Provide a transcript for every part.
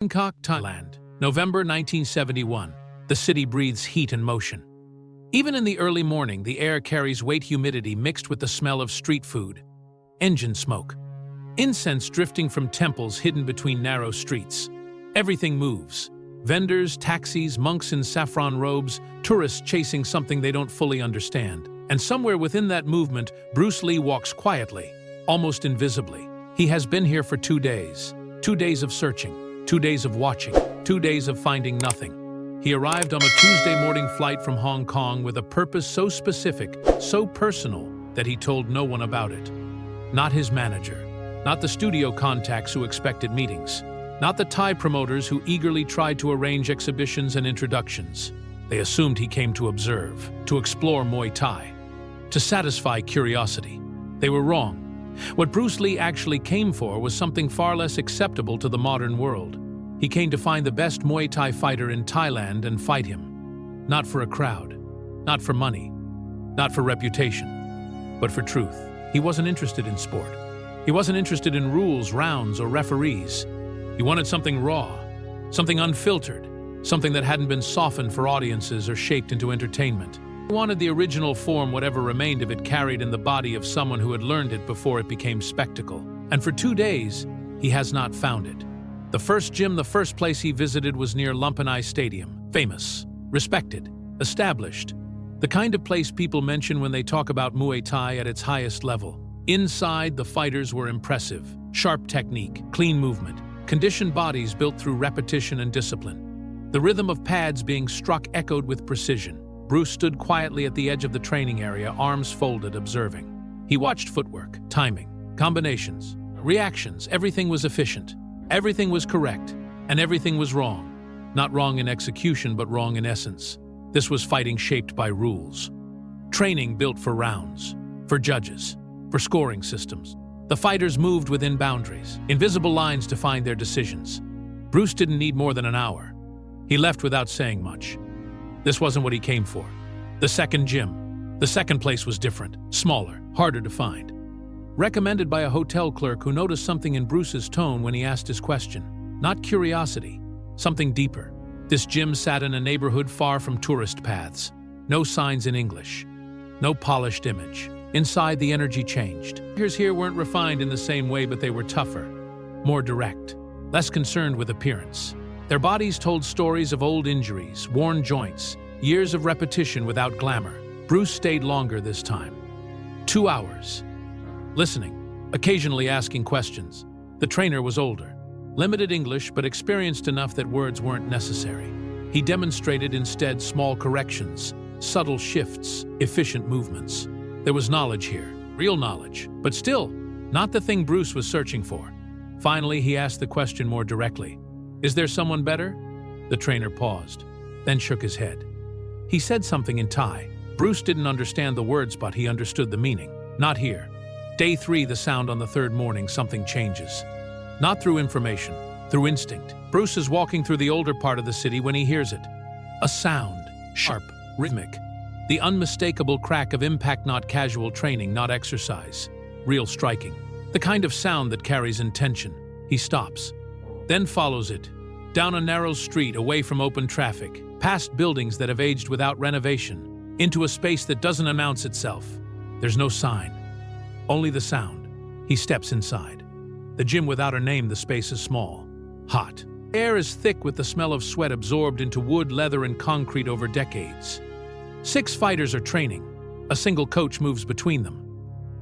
Bangkok, Thailand, November 1971. The city breathes heat and motion. Even in the early morning, the air carries wet humidity mixed with the smell of street food, engine smoke, incense drifting from temples hidden between narrow streets. Everything moves. Vendors, taxis, monks in saffron robes, tourists chasing something they don't fully understand. And somewhere within that movement, Bruce Lee walks quietly, almost invisibly. He has been here for 2 days. 2 days of searching. 2 days of watching, 2 days of finding nothing. He arrived on a Tuesday morning flight from Hong Kong with a purpose so specific, so personal, that he told no one about it. Not his manager, not the studio contacts who expected meetings, not the Thai promoters who eagerly tried to arrange exhibitions and introductions. They assumed he came to observe, to explore Muay Thai, to satisfy curiosity. They were wrong. What Bruce Lee actually came for was something far less acceptable to the modern world. He came to find the best Muay Thai fighter in Thailand and fight him. Not for a crowd, not for money, not for reputation, but for truth. He wasn't interested in sport. He wasn't interested in rules, rounds, or referees. He wanted something raw, something unfiltered, something that hadn't been softened for audiences or shaped into entertainment. He wanted the original form, whatever remained of it, carried in the body of someone who had learned it before it became spectacle. And for 2 days, he has not found it. The first gym, the first place he visited was near Lumpanai Stadium. Famous, respected, established. The kind of place people mention when they talk about Muay Thai at its highest level. Inside, the fighters were impressive. Sharp technique, clean movement, conditioned bodies built through repetition and discipline. The rhythm of pads being struck echoed with precision. Bruce stood quietly at the edge of the training area, arms folded, observing. He watched footwork, timing, combinations, reactions. Everything was efficient. Everything was correct. And everything was wrong. Not wrong in execution, but wrong in essence. This was fighting shaped by rules. Training built for rounds, for judges, for scoring systems. The fighters moved within boundaries, invisible lines to find their decisions. Bruce didn't need more than an hour. He left without saying much. This wasn't what he came for. The second gym. The second place was different, smaller, harder to find. Recommended by a hotel clerk who noticed something in Bruce's tone when he asked his question. Not curiosity, something deeper. This gym sat in a neighborhood far from tourist paths. No signs in English. No polished image. Inside, the energy changed. Figures here weren't refined in the same way, but they were tougher, more direct, less concerned with appearance. Their bodies told stories of old injuries, worn joints, years of repetition without glamour. Bruce stayed longer this time. 2 hours. Listening, occasionally asking questions. The trainer was older, limited English, but experienced enough that words weren't necessary. He demonstrated instead small corrections, subtle shifts, efficient movements. There was knowledge here, real knowledge, but still, not the thing Bruce was searching for. Finally, he asked the question more directly. Is there someone better? The trainer paused, then shook his head. He said something in Thai. Bruce didn't understand the words, but he understood the meaning. Not here. Day 3, the sound on the third morning, something changes. Not through information, through instinct. Bruce is walking through the older part of the city when he hears it. A sound, sharp, rhythmic. The unmistakable crack of impact, not casual training, not exercise. Real striking. The kind of sound that carries intention. He stops. Then follows it, down a narrow street away from open traffic, past buildings that have aged without renovation, into a space that doesn't announce itself. There's no sign, only the sound. He steps inside. The gym without a name, the space is small, hot. Air is thick with the smell of sweat absorbed into wood, leather, and concrete over decades. 6 fighters are training. A single coach moves between them.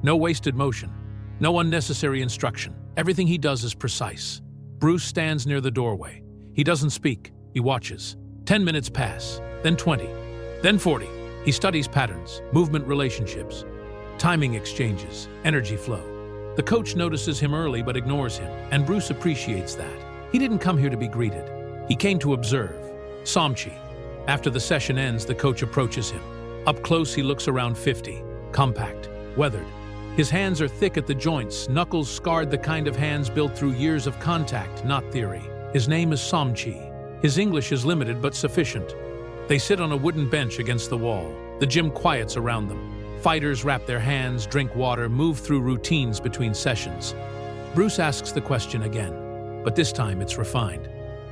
No wasted motion, no unnecessary instruction. Everything he does is precise. Bruce stands near the doorway. He doesn't speak. He watches. 10 minutes pass, then 20, then 40. He studies patterns, movement relationships, timing exchanges, energy flow. The coach notices him early but ignores him, and Bruce appreciates that. He didn't come here to be greeted. He came to observe. Samchi. After the session ends, the coach approaches him. Up close, he looks around 50, compact, weathered. His hands are thick at the joints, knuckles scarred, the kind of hands built through years of contact, not theory. His name is Samchi. His English is limited but sufficient. They sit on a wooden bench against the wall. The gym quiets around them. Fighters wrap their hands, drink water, move through routines between sessions. Bruce asks the question again, but this time it's refined.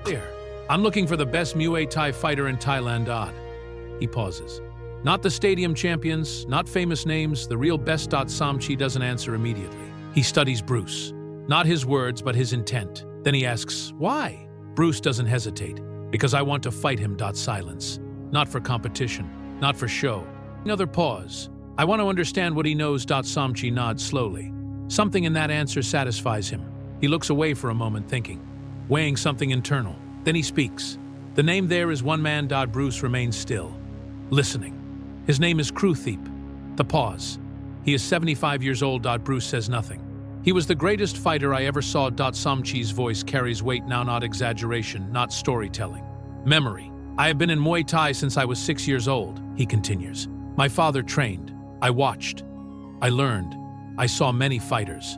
There. I'm looking for the best Muay Thai fighter in Thailand. He pauses. Not the stadium champions, not famous names, the real best. Samchi doesn't answer immediately. He studies Bruce. Not his words, but his intent. Then he asks, why? Bruce doesn't hesitate. Because I want to fight him. Silence. Not for competition, not for show. Another pause. I want to understand what he knows. Samchi nods slowly. Something in that answer satisfies him. He looks away for a moment, thinking, weighing something internal. Then he speaks. The name there is one man. Bruce remains still, listening. His name is Krutheep. The pause. He is 75 years old. Bruce says nothing. He was the greatest fighter I ever saw. Samchi's voice carries weight now, not exaggeration, not storytelling. Memory. I have been in Muay Thai since I was 6 years old, he continues. My father trained. I watched. I learned. I saw many fighters.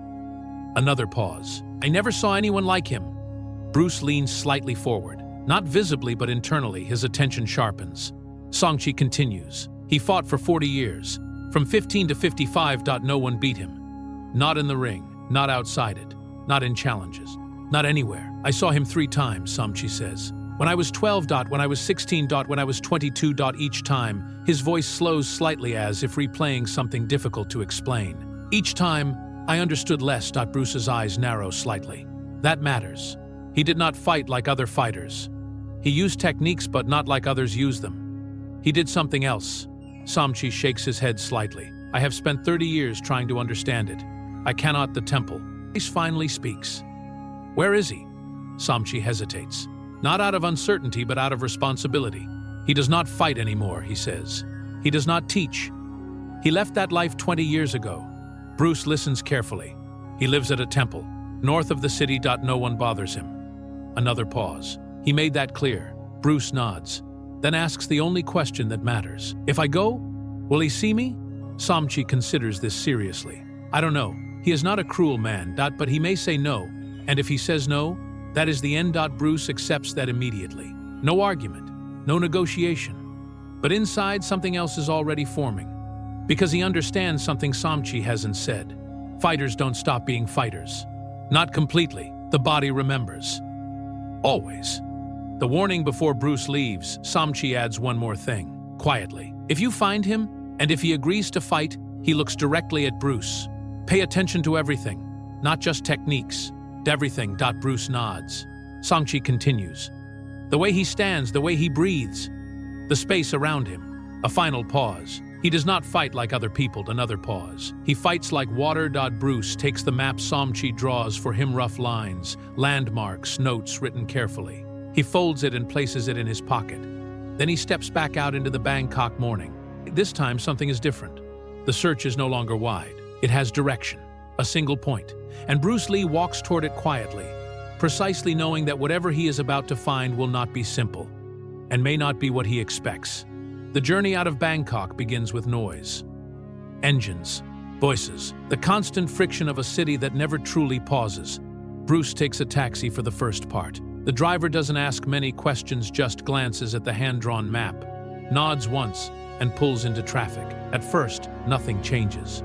Another pause. I never saw anyone like him. Bruce leans slightly forward. Not visibly, but internally, his attention sharpens. Samchi continues. He fought for 40 years. From 15 to 55. No one beat him. Not in the ring, not outside it, not in challenges, not anywhere. I saw him 3 times, Samchi says. When I was 12. When I was 16. When I was 22. Each time, his voice slows slightly as if replaying something difficult to explain. Each time, I understood less. Bruce's eyes narrow slightly. That matters. He did not fight like other fighters. He used techniques, but not like others use them. He did something else. Samchi shakes his head slightly. I have spent 30 years trying to understand it. I cannot. The temple. He finally speaks. Where is he? Samchi hesitates. Not out of uncertainty, but out of responsibility. He does not fight anymore, he says. He does not teach. He left that life 20 years ago. Bruce listens carefully. He lives at a temple, north of the city. No one bothers him. Another pause. He made that clear. Bruce nods, then asks the only question that matters. If I go, will he see me? Samchi considers this seriously. I don't know. He is not a cruel man. But he may say no. And if he says no, that is the end. Bruce accepts that immediately. No argument, no negotiation. But inside, something else is already forming. Because he understands something Samchi hasn't said. Fighters don't stop being fighters. Not completely. The body remembers. Always. The warning before Bruce leaves, Samchi adds one more thing, quietly. If you find him, and if he agrees to fight, he looks directly at Bruce. Pay attention to everything, not just techniques. Everything. Bruce nods. Samchi continues. The way he stands, the way he breathes, the space around him. A final pause. He does not fight like other people. Another pause. He fights like water. Bruce takes the map Samchi draws for him, rough lines, landmarks, notes written carefully. He folds it and places it in his pocket. Then he steps back out into the Bangkok morning. This time something is different. The search is no longer wide. It has direction, a single point. And Bruce Lee walks toward it quietly, precisely knowing that whatever he is about to find will not be simple, and may not be what he expects. The journey out of Bangkok begins with noise. Engines, voices, the constant friction of a city that never truly pauses. Bruce takes a taxi for the first part. The driver doesn't ask many questions, just glances at the hand-drawn map, nods once, and pulls into traffic. At first, nothing changes.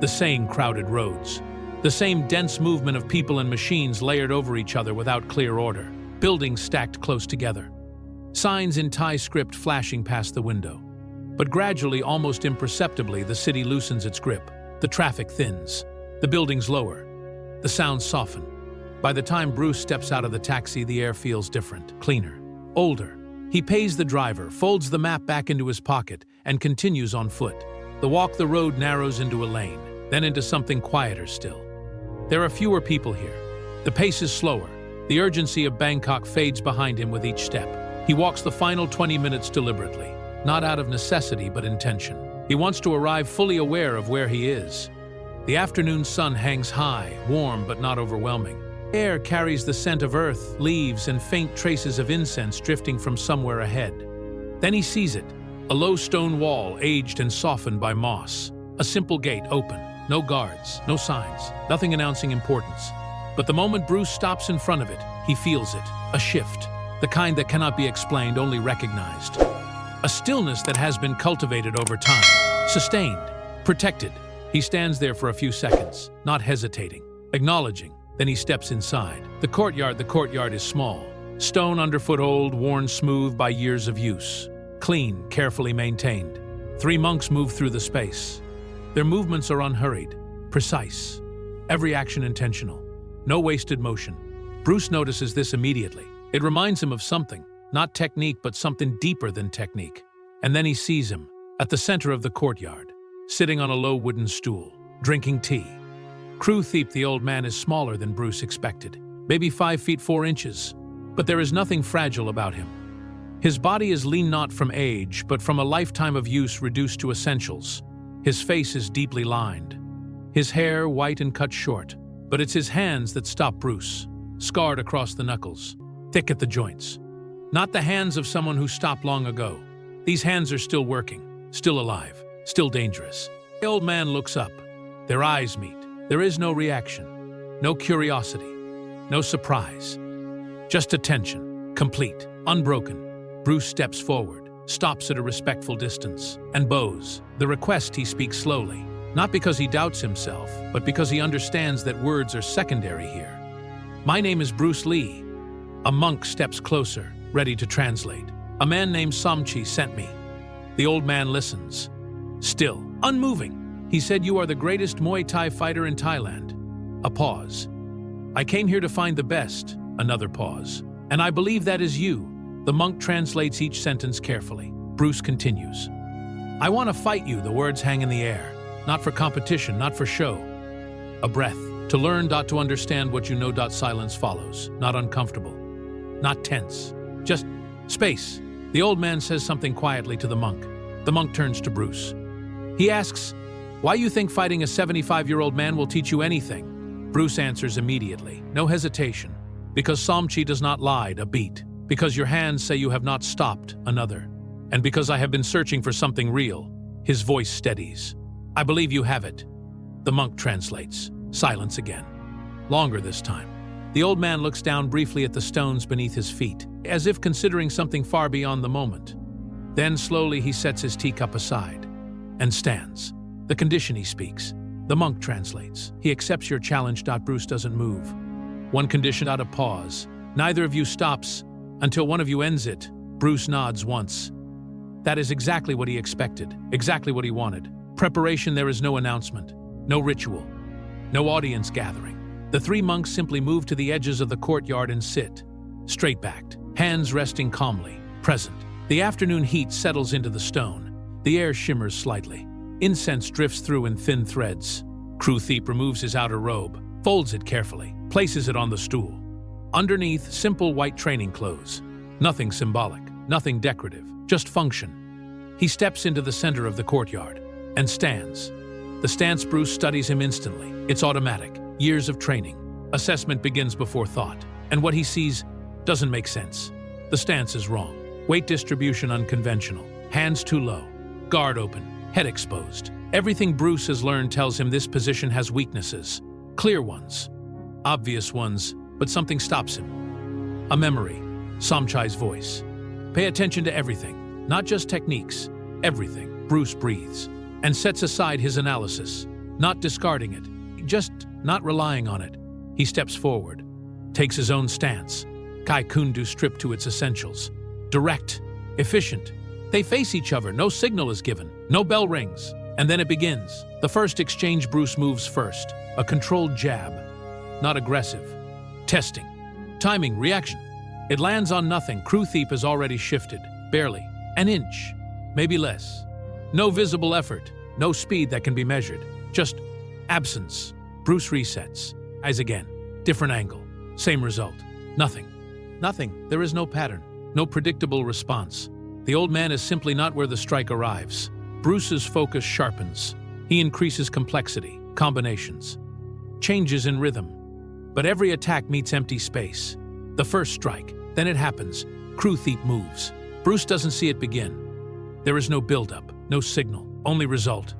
The same crowded roads. The same dense movement of people and machines layered over each other without clear order. Buildings stacked close together. Signs in Thai script flashing past the window. But gradually, almost imperceptibly, the city loosens its grip. The traffic thins. The buildings lower. The sounds soften. By the time Bruce steps out of the taxi, the air feels different, cleaner, older. He pays the driver, folds the map back into his pocket, and continues on foot. The road narrows into a lane, then into something quieter still. There are fewer people here. The pace is slower. The urgency of Bangkok fades behind him with each step. He walks the final 20 minutes deliberately, not out of necessity but intention. He wants to arrive fully aware of where he is. The afternoon sun hangs high, warm but not overwhelming. Air carries the scent of earth, leaves, and faint traces of incense drifting from somewhere ahead. Then he sees it, a low stone wall aged and softened by moss. A simple gate open, no guards, no signs, nothing announcing importance. But the moment Bruce stops in front of it, he feels it, a shift, the kind that cannot be explained, only recognized. A stillness that has been cultivated over time, sustained, protected. He stands there for a few seconds, not hesitating, acknowledging. Then he steps inside. The courtyard is small, Stone underfoot old, worn smooth by years of use. Clean, carefully maintained. 3 monks move through the space. Their movements are unhurried, precise. Every action intentional. No wasted motion. Bruce notices this immediately. It reminds him of something. Not technique, but something deeper than technique. And then he sees him, at the center of the courtyard, sitting on a low wooden stool, drinking tea. Kru Theep, the old man, is smaller than Bruce expected. Maybe 5 feet 4 inches. But there is nothing fragile about him. His body is lean not from age, but from a lifetime of use reduced to essentials. His face is deeply lined. His hair white and cut short. But it's his hands that stop Bruce, scarred across the knuckles, thick at the joints. Not the hands of someone who stopped long ago. These hands are still working, still alive, still dangerous. The old man looks up. Their eyes meet. There is no reaction, no curiosity, no surprise. Just attention, complete, unbroken. Bruce steps forward, stops at a respectful distance, and bows. The request he speaks slowly, not because he doubts himself, but because he understands that words are secondary here. My name is Bruce Lee. A monk steps closer, ready to translate. A man named Somchi sent me. The old man listens. Still, unmoving. He said, "You are the greatest Muay Thai fighter in Thailand." A pause. "I came here to find the best." Another pause. "And I believe that is you." The monk translates each sentence carefully. Bruce continues. "I want to fight you." The words hang in the air. Not for competition, not for show. A breath. To learn, to understand what you know. Silence follows. Not uncomfortable. Not tense. Just space. The old man says something quietly to the monk. The monk turns to Bruce. He asks, "Why you think fighting a 75-year-old man will teach you anything?" Bruce answers immediately. No hesitation. "Because Somchi does not lie a beat. Because your hands say you have not stopped." Another. "And because I have been searching for something real." His voice steadies. "I believe you have it." The monk translates. Silence again. Longer this time. The old man looks down briefly at the stones beneath his feet, as if considering something far beyond the moment. Then slowly he sets his teacup aside and stands. The condition he speaks. The monk translates. "He accepts your challenge." Bruce doesn't move. One condition. A pause. "Neither of you stops until one of you ends it." Bruce nods once. That is exactly what he expected, exactly what he wanted. Preparation. There is no announcement, no ritual, no audience gathering. The 3 monks simply move to the edges of the courtyard and sit, straight-backed, hands resting calmly, present. The afternoon heat settles into the stone. The air shimmers slightly. Incense drifts through in thin threads. Kru Theep removes his outer robe, folds it carefully, places it on the stool. Underneath, simple white training clothes. Nothing symbolic, nothing decorative, just function. He steps into the center of the courtyard and stands. The stance. Bruce studies him instantly. It's automatic. Years of training. Assessment begins before thought. And what he sees doesn't make sense. The stance is wrong. Weight distribution unconventional. Hands too low. Guard open. Head exposed. Everything Bruce has learned tells him this position has weaknesses. Clear ones. Obvious ones. But something stops him. A memory. Somchai's voice. "Pay attention to everything. Not just techniques. Everything." Bruce breathes and sets aside his analysis. Not discarding it. Just not relying on it. He steps forward. Takes his own stance. Kai Kundu stripped to its essentials. Direct. Efficient. They face each other. No signal is given. No bell rings. And then it begins. The first exchange. Bruce moves first. A controlled jab. Not aggressive. Testing. Timing. Reaction. It lands on nothing. Kru Theep has already shifted. Barely. An inch. Maybe less. No visible effort. No speed that can be measured. Just absence. Bruce resets. Eyes again. Different angle. Same result. Nothing. Nothing. There is no pattern. No predictable response. The old man is simply not where the strike arrives. Bruce's focus sharpens. He increases complexity, combinations, changes in rhythm. But every attack meets empty space. The first strike. Then it happens. Kru Theep moves. Bruce doesn't see it begin. There is no build-up, no signal, only result.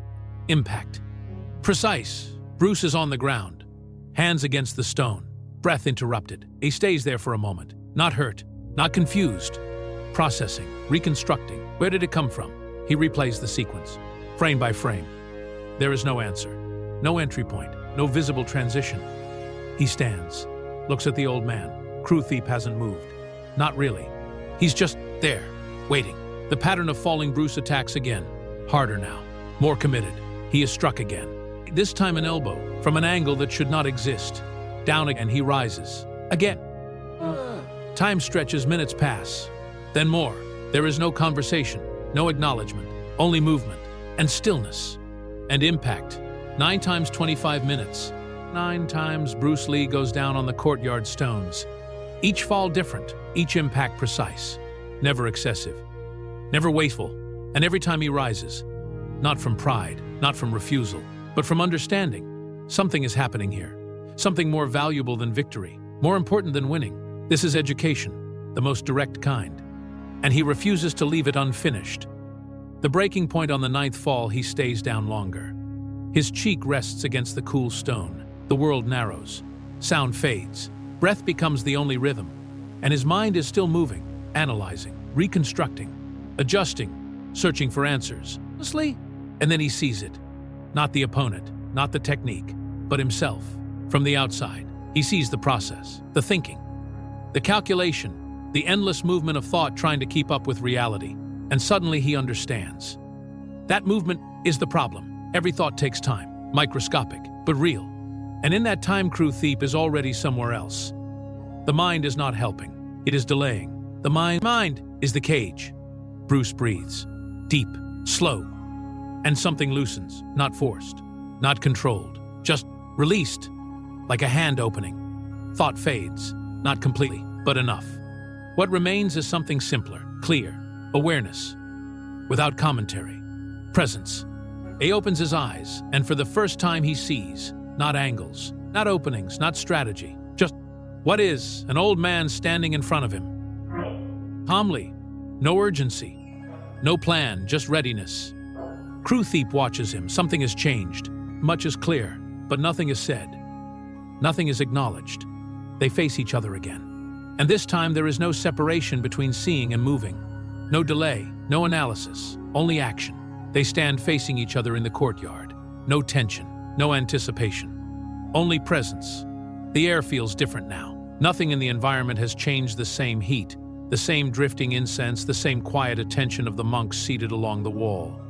Impact. Precise. Bruce is on the ground. Hands against the stone. Breath interrupted. He stays there for a moment. Not hurt. Not confused. Processing. Reconstructing. Where did it come from? He replays the sequence. Frame by frame. There is no answer. No entry point. No visible transition. He stands. Looks at the old man. Kru Theep hasn't moved. Not really. He's just there, waiting. The pattern of falling Bruce attacks again. Harder now. More committed. He is struck again. This time an elbow, from an angle that should not exist. Down again, he rises. Again. Time stretches, minutes pass. Then more. There is no conversation, no acknowledgement, only movement, and stillness, and impact. 9 times 25 minutes. 9 times Bruce Lee goes down on the courtyard stones. Each fall different, each impact precise. Never excessive, never wasteful, and every time he rises. Not from pride, not from refusal, but from understanding. Something is happening here. Something more valuable than victory, more important than winning. This is education, the most direct kind. And he refuses to leave it unfinished. The breaking point on the 9th fall, he stays down longer. His cheek rests against the cool stone. The world narrows. Sound fades. Breath becomes the only rhythm. And his mind is still moving, analyzing, reconstructing, adjusting, searching for answers. And then he sees it. Not the opponent, not the technique, but himself. From the outside, he sees the process, the thinking, the calculation, the endless movement of thought trying to keep up with reality. And suddenly he understands. That movement is the problem. Every thought takes time, microscopic, but real. And in that time, Krutheep is already somewhere else. The mind is not helping. It is delaying. The mind is the cage. Bruce breathes. Deep, slow. And something loosens, not forced, not controlled, just released, like a hand opening. Thought fades, not completely, but enough. What remains is something simpler, clear, awareness, without commentary, presence. He opens his eyes, and for the first time he sees, not angles, not openings, not strategy, just what is an old man standing in front of him. Calmly, no urgency, no plan, just readiness. Krutheep watches him. Something has changed. Much is clear, but nothing is said. Nothing is acknowledged. They face each other again. And this time there is no separation between seeing and moving. No delay, no analysis, only action. They stand facing each other in the courtyard. No tension, no anticipation. Only presence. The air feels different now. Nothing in the environment has changed. The same heat, the same drifting incense, the same quiet attention of the monks seated along the wall.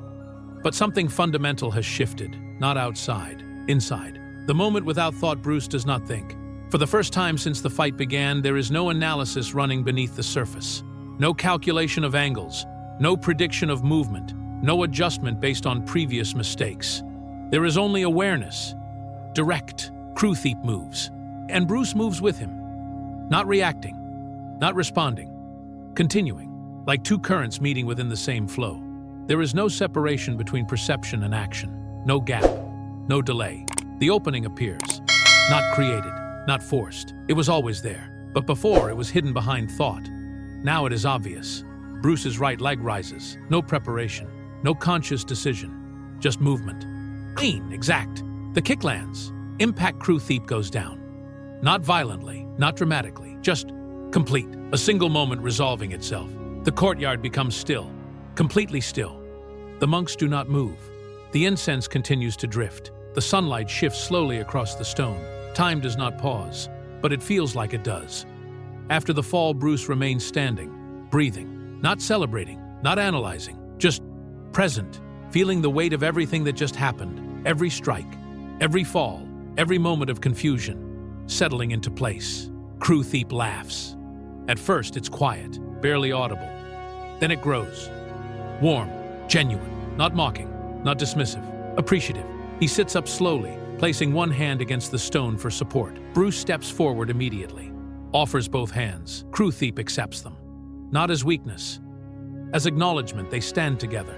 But something fundamental has shifted, not outside, inside. The moment without thought, Bruce does not think. For the first time since the fight began, there is no analysis running beneath the surface. No calculation of angles, no prediction of movement, no adjustment based on previous mistakes. There is only awareness. Direct. Krutheep moves. And Bruce moves with him. Not reacting, not responding. Continuing, like two currents meeting within the same flow. There is no separation between perception and action, no gap, no delay. The opening appears, not created, not forced. It was always there, but before it was hidden behind thought. Now it is obvious. Bruce's right leg rises, no preparation, no conscious decision, just movement. Clean, exact. The kick lands. Impact. Krutheep goes down. Not violently, not dramatically, just complete. A single moment resolving itself. The courtyard becomes still. Completely still. The monks do not move. The incense continues to drift. The sunlight shifts slowly across the stone. Time does not pause, but it feels like it does. After the fall, Bruce remains standing, breathing, not celebrating, not analyzing, just present, feeling the weight of everything that just happened, every strike, every fall, every moment of confusion, settling into place. Krutheep laughs. At first, it's quiet, barely audible. Then it grows. Warm, genuine, not mocking, not dismissive, appreciative. He sits up slowly, placing one hand against the stone for support. Bruce steps forward immediately, offers both hands. Krutheep accepts them. Not as weakness. As acknowledgement, they stand together,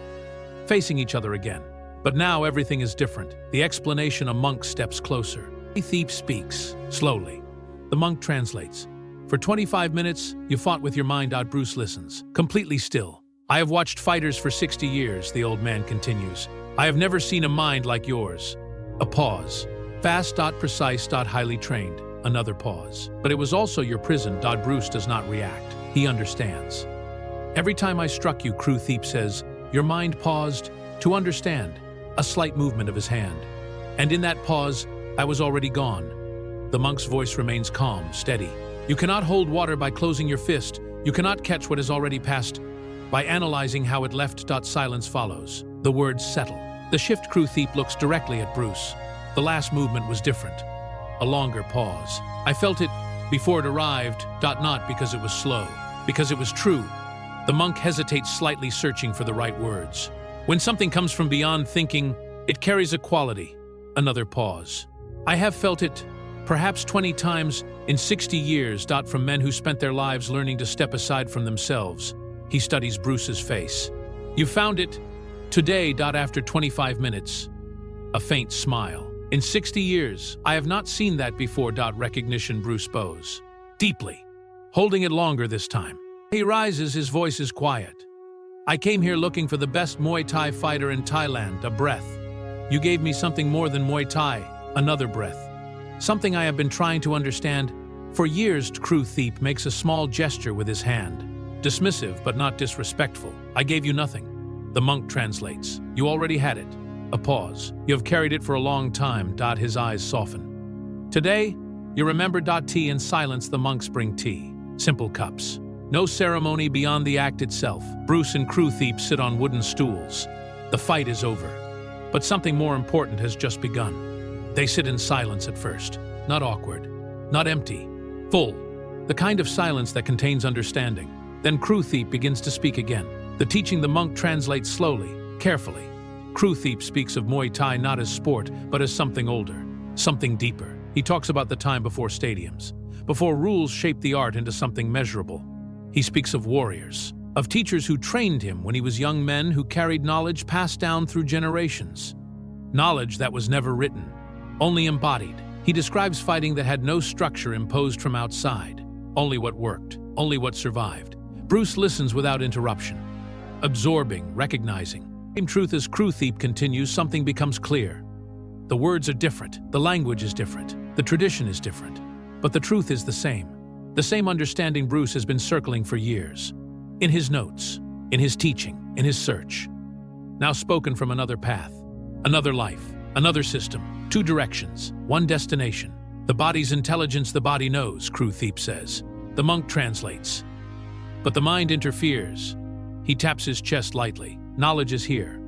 facing each other again. But now everything is different. The explanation, a monk steps closer. Krutheep speaks, slowly. The monk translates. For 25 minutes, you fought with your mind out. Bruce listens, completely still. I have watched fighters for 60 years, the old man continues. I have never seen a mind like yours. A pause. Fast, precise, highly trained. Another pause. But it was also your prison. Bruce does not react. He understands. Every time I struck you, Krutheep says, your mind paused to understand. A slight movement of his hand. And in that pause, I was already gone. The monk's voice remains calm, steady. You cannot hold water by closing your fist. You cannot catch what has already passed by analyzing how it left. Silence follows. The words settle. The shift crew thief looks directly at Bruce. The last movement was different. A longer pause. I felt it before it arrived, not because it was slow, because it was true. The monk hesitates slightly, searching for the right words. When something comes from beyond thinking, it carries a quality. Another pause. I have felt it perhaps 20 times in 60 years. From men who spent their lives learning to step aside from themselves. He studies Bruce's face. You found it today. After 25 minutes. A faint smile. In 60 years, I have not seen that before. Recognition. Bruce bows deeply, holding it longer this time. He rises, his voice is quiet. I came here looking for the best Muay Thai fighter in Thailand. A breath. You gave me something more than Muay Thai. Another breath. Something I have been trying to understand for years. Crew thief makes a small gesture with his hand. Dismissive but not disrespectful. I gave you nothing. The monk translates. You already had it. A pause. You have carried it for a long time. His eyes soften. Today, you remember. Tea and silence. The monks bring tea. Simple cups. No ceremony beyond the act itself. Bruce and crew thief sit on wooden stools. The fight is over. But something more important has just begun. They sit in silence at first. Not awkward. Not empty. Full. The kind of silence that contains understanding. Then crew thief begins to speak again. The teaching. The monk translates slowly, carefully. Crew thief speaks of Muay Thai not as sport, but as something older, something deeper. He talks about the time before stadiums, before rules shaped the art into something measurable. He speaks of warriors, of teachers who trained him when he was young, men who carried knowledge passed down through generations. Knowledge that was never written, only embodied. He describes fighting that had no structure imposed from outside, only what worked, only what survived. Bruce listens without interruption, absorbing, recognizing. Same truth as crew thief continues, something becomes clear. The words are different, the language is different, the tradition is different, but the truth is the same. The same understanding Bruce has been circling for years. In his notes, in his teaching, in his search. Now spoken from another path, another life, another system, two directions, one destination. The body's intelligence, the body knows, crew thief says. The monk translates. But the mind interferes. He taps his chest lightly. Knowledge is here,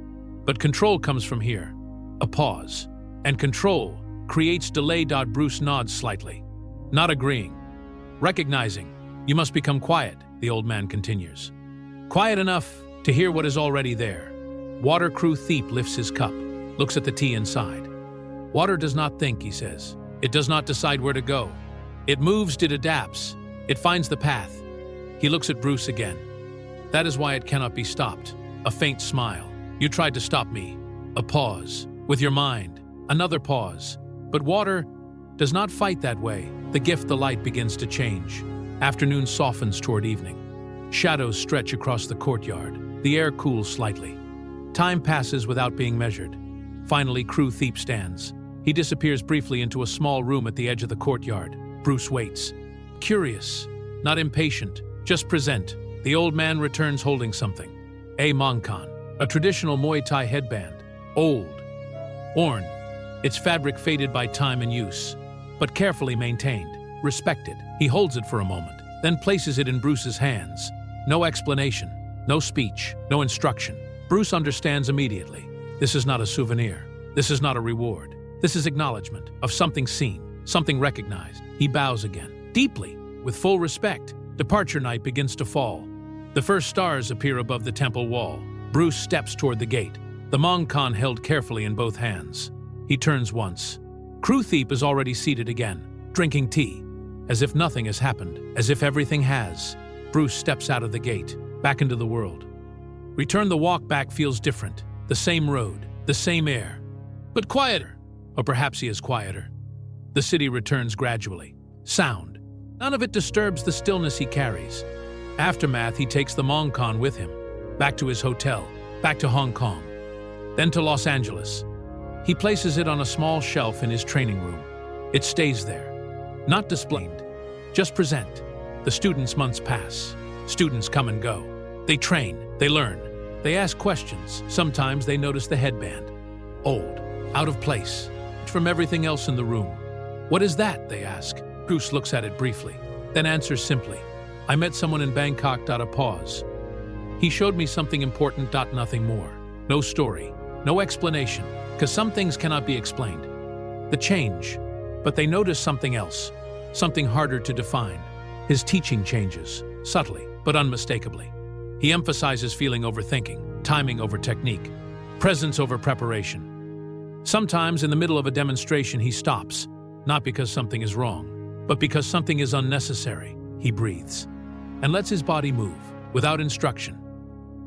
but control comes from here. A pause. And control creates delay. Bruce nods slightly, not agreeing. Recognizing, you must become quiet, the old man continues. Quiet enough to hear what is already there. Water. Crew thief lifts his cup, looks at the tea inside. Water does not think, he says. It does not decide where to go. It moves, it adapts. It finds the path. He looks at Bruce again. That is why it cannot be stopped. A faint smile. You tried to stop me. A pause. With your mind. Another pause. But water does not fight that way. The gift, the light begins to change. Afternoon softens toward evening. Shadows stretch across the courtyard. The air cools slightly. Time passes without being measured. Finally, crew thief stands. He disappears briefly into a small room at the edge of the courtyard. Bruce waits. Curious, not impatient, just present. The old man returns holding something. A mongkan, a traditional Muay Thai headband. Old, worn, its fabric faded by time and use, but carefully maintained, respected. He holds it for a moment, then places it in Bruce's hands. No explanation, no speech, no instruction. Bruce understands immediately. This is not a souvenir. This is not a reward. This is acknowledgement of something seen, something recognized. He bows again, deeply, with full respect. Departure night begins to fall. The first stars appear above the temple wall. Bruce steps toward the gate, the mongkan held carefully in both hands. He turns once. Crew thief is already seated again, drinking tea, as if nothing has happened, as if everything has. Bruce steps out of the gate, back into the world. Return. The walk back feels different. The same road, the same air, but quieter. Or perhaps he is quieter. The city returns gradually. Sound. None of it disturbs the stillness he carries. Aftermath, he takes the mongkan with him, back to his hotel, back to Hong Kong, then to Los Angeles. He places it on a small shelf in his training room. It stays there, not displayed, just present. The students' months pass. Students come and go. They train, they learn, they ask questions. Sometimes they notice the headband. Old, out of place, from everything else in the room. What is that, they ask. Bruce looks at it briefly, then answers simply. I met someone in Bangkok. A pause. He showed me something important. Nothing more. No story. No explanation. Because some things cannot be explained. The change. But they notice something else. Something harder to define. His teaching changes. Subtly, but unmistakably. He emphasizes feeling over thinking, timing over technique, presence over preparation. Sometimes in the middle of a demonstration he stops, not because something is wrong, but because something is unnecessary. He breathes and lets his body move, without instruction,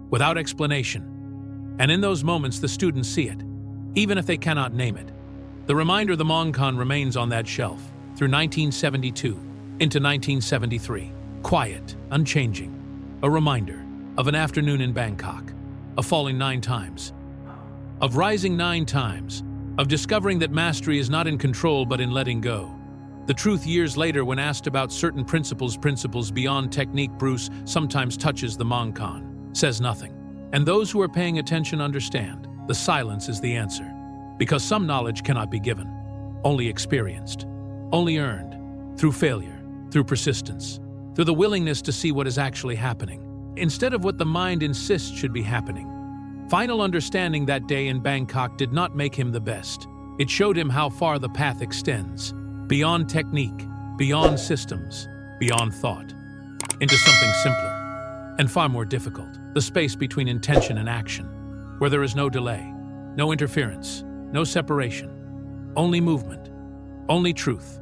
without explanation. And in those moments the students see it, even if they cannot name it. The reminder, the Mongkon, remains on that shelf through 1972 into 1973. Quiet, unchanging. A reminder of an afternoon in Bangkok, of falling 9 times, of rising 9 times, of discovering that mastery is not in control but in letting go. The truth years later, when asked about certain principles beyond technique, Bruce sometimes touches the Mongkon, says nothing. And those who are paying attention understand, the silence is the answer. Because some knowledge cannot be given, only experienced, only earned, through failure, through persistence, through the willingness to see what is actually happening, instead of what the mind insists should be happening. Final understanding that day in Bangkok did not make him the best. It showed him how far the path extends, beyond technique, beyond systems, beyond thought, into something simpler and far more difficult, the space between intention and action, where there is no delay, no interference, no separation, only movement, only truth.